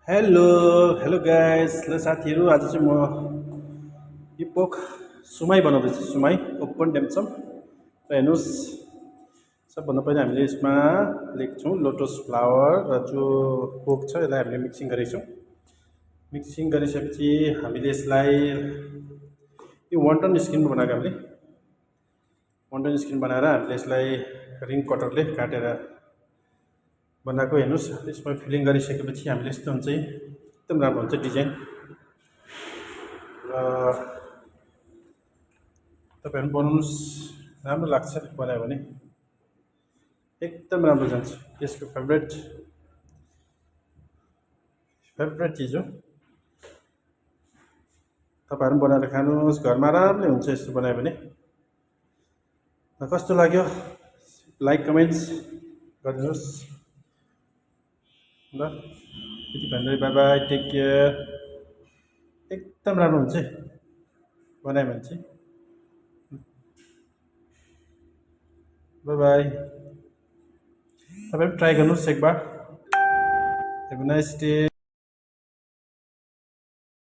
hello hello guys ल साथीहरू आज चाहिँ म यो पोक सुमाई बनाउँदैछु सुमाई ओपन डेम्सम र हेर्नुहोस् सबभन्दा पहिला हामीले यसमा लिएको छौँ लोटस फ्लावर र जो पोक छ यसलाई हामीले मिक्सिङ गरेको छौँ मिक्सिङ गरिसकेपछि हामीले यसलाई यो वन्टन स्किन बनाएको हामीले वन्टन स्किन बनाएर हामीले यसलाई रिङ कटरले काटेर बनाएको हेर्नुहोस् यसमा फिलिङ गरिसकेपछि हामीले यस्तो हुन्छ एकदम राम्रो हुन्छ डिजाइन र तपाईँहरू बनाउनुहोस् राम्रो लाग्छ बनायो भने एकदम राम्रो जान्छ यसको फेभरेट फेभरेट चिज हो तपाईँहरू बनाएर खानुहोस् घरमा आरामले हुन्छ यस्तो बनायो भने कस्तो लाग्यो लाइक कमेन्ट्स गरिदिनुहोस् ल यति भन्दै बाई बाई टेक केयर एकदम राम्रो हुन्छ बनायो भने चाहिँ बाई बाई तपाईँ पनि ट्राई गर्नुहोस् एक बार हेभ नाइस डे